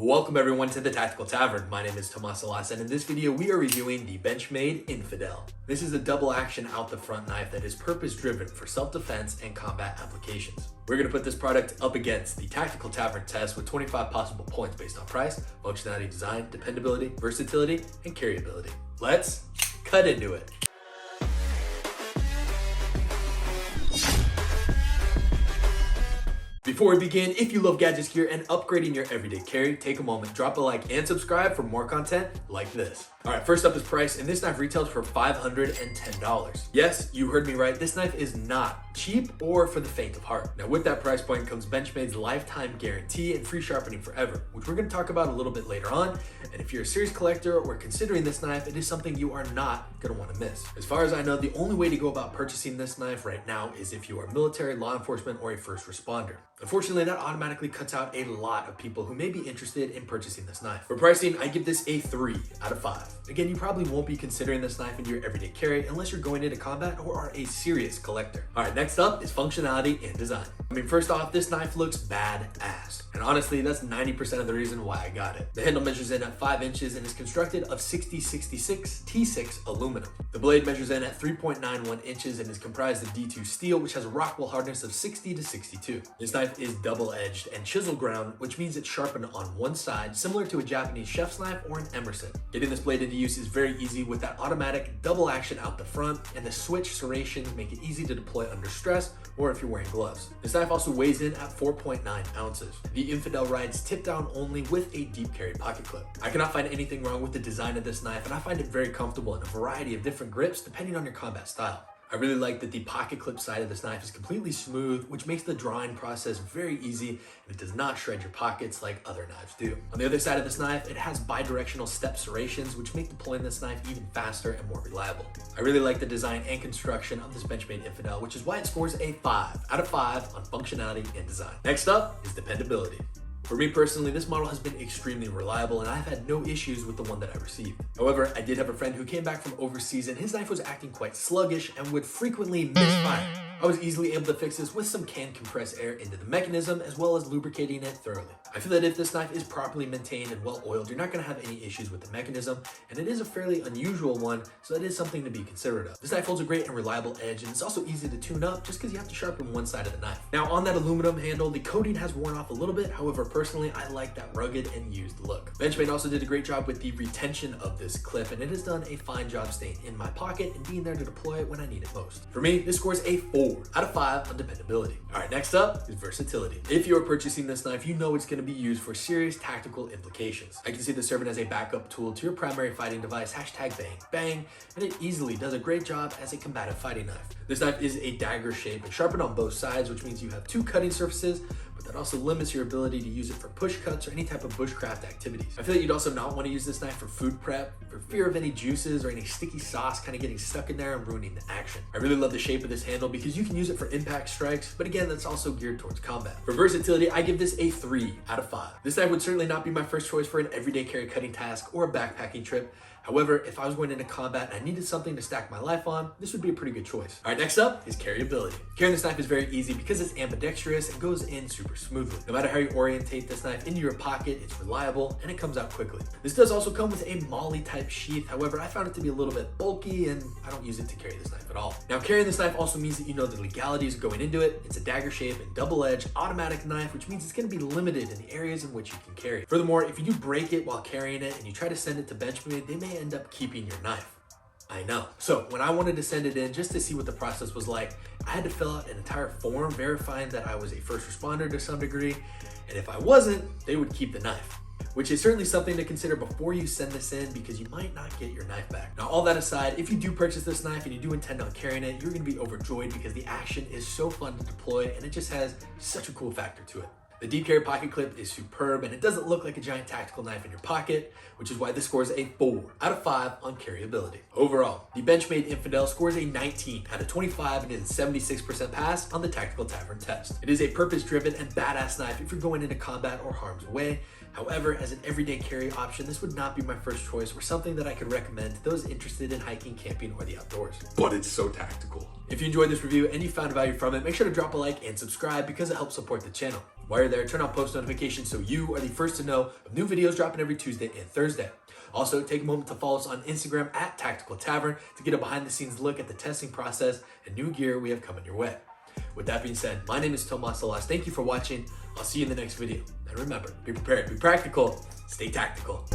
Welcome everyone to the Tactical Tavern. My name is Tomas Salas, and in this video we are reviewing the Benchmade Infidel. This is a double action out the front knife that is purpose driven for self-defense and combat applications. We're going to put this product up against the Tactical Tavern Test with 25 possible points based on price, functionality, design, dependability, versatility, and carryability. Let's cut into it. Before we begin, if you love gadgets, gear, and upgrading your everyday carry, take a moment, drop a like, and subscribe for more content like this. All right, first up is price, and this knife retails for $510. Yes, you heard me right. This knife is not cheap or for the faint of heart. Now, with that price point comes Benchmade's lifetime guarantee and free sharpening forever, which we're going to talk about a little bit later on. And if you're a serious collector or considering this knife, it is something you are not going to want to miss. As far as I know, the only way to go about purchasing this knife right now is if you are military, law enforcement, or a first responder. Unfortunately, that automatically cuts out a lot of people who may be interested in purchasing this knife. For pricing, I give this a 3 out of 5. Again, you probably won't be considering this knife in your everyday carry unless you're going into combat or are a serious collector. All right, next up is functionality and design. First off, this knife looks badass. And honestly, that's 90% of the reason why I got it. The handle measures in at 5 inches and is constructed of 6066 T6 aluminum. The blade measures in at 3.91 inches and is comprised of D2 steel, which has a Rockwell hardness of 60 to 62. This knife is double-edged and chisel ground, which means it's sharpened on one side, similar to a Japanese chef's knife or an Emerson. Getting this blade into use is very easy with that automatic double action out the front, and the switch serrations make it easy to deploy under stress or if you're wearing gloves. This knife also weighs in at 4.9 ounces. The Infidel rides tip down only with a deep carry pocket clip. I cannot find anything wrong with the design of this knife, and I find it very comfortable in a variety of different grips depending on your combat style. I really like that the pocket clip side of this knife is completely smooth, which makes the drawing process very easy, and it does not shred your pockets like other knives do. On the other side of this knife, it has bi-directional step serrations, which make deploying this knife even faster and more reliable. I really like the design and construction of this Benchmade Infidel, which is why it scores a 5 out of 5 on functionality and design. Next up is dependability. For me personally, this model has been extremely reliable and I've had no issues with the one that I received. However, I did have a friend who came back from overseas and his knife was acting quite sluggish and would frequently misfire. I was easily able to fix this with some canned compressed air into the mechanism as well as lubricating it thoroughly. I feel that if this knife is properly maintained and well oiled, you're not going to have any issues with the mechanism, and it is a fairly unusual one, so that is something to be considerate of. This knife holds a great and reliable edge, and it's also easy to tune up just because you have to sharpen one side of the knife. Now on that aluminum handle, the coating has worn off a little bit. However, personally, I like that rugged and used look. Benchmade also did a great job with the retention of this clip, and it has done a fine job staying in my pocket and being there to deploy it when I need it most. For me, this scores a 4 out of 5 on dependability. All right, next up is versatility. If you are purchasing this knife, you know it's going to be used for serious tactical implications. I can see this serving as a backup tool to your primary fighting device, #bang, and it easily does a great job as a combative fighting knife. This knife is a dagger shape and sharpened on both sides, which means you have 2 cutting surfaces, but that also limits your ability to use it for push cuts or any type of bushcraft activities. I feel that you'd also not want to use this knife for food prep for fear of any juices or any sticky sauce kind of getting stuck in there and ruining the action. I really love the shape of this handle because you can use it for impact strikes, but again, that's also geared towards combat. For versatility, I give this a 3 out of 5. This knife would certainly not be my first choice for an everyday carry cutting task or a backpacking trip. However, if I was going into combat and I needed something to stack my life on, this would be a pretty good choice. All right, next up is carryability. Carrying this knife is very easy because it's ambidextrous and goes in super smoothly. No matter how you orientate this knife into your pocket, it's reliable and it comes out quickly. This does also come with a MOLLE type sheath. However, I found it to be a little bit bulky and I don't use it to carry this knife at all. Now, carrying this knife also means that you know the legalities going into it. It's a dagger shape and double-edged automatic knife, which means it's going to be limited in the areas in which you can carry. Furthermore, if you do break it while carrying it and you try to send it to Benchmade, they may end up keeping your knife. I know. So when I wanted to send it in just to see what the process was like, I had to fill out an entire form verifying that I was a first responder to some degree, and if I wasn't, they would keep the knife, which is certainly something to consider before you send this in because you might not get your knife back. Now, all that aside, if you do purchase this knife and you do intend on carrying it, you're going to be overjoyed because the action is so fun to deploy and it just has such a cool factor to it. The deep carry pocket clip is superb and it doesn't look like a giant tactical knife in your pocket, which is why this scores a 4 out of 5 on carryability. Overall, the Benchmade Infidel scores a 19 out of 25 and is a 76% pass on the Tactical Tavern Test. It is a purpose-driven and badass knife if you're going into combat or harm's way. However, as an everyday carry option, this would not be my first choice or something that I could recommend to those interested in hiking, camping, or the outdoors. But it's so tactical. If you enjoyed this review and you found value from it, make sure to drop a like and subscribe because it helps support the channel. While you're there, turn on post notifications so you are the first to know of new videos dropping every Tuesday and Thursday. Also, take a moment to follow us on Instagram at Tactical Tavern to get a behind-the-scenes look at the testing process and new gear we have coming your way. With that being said, my name is Tomas Salas. Thank you for watching. I'll see you in the next video. And remember, be prepared, be practical, stay tactical.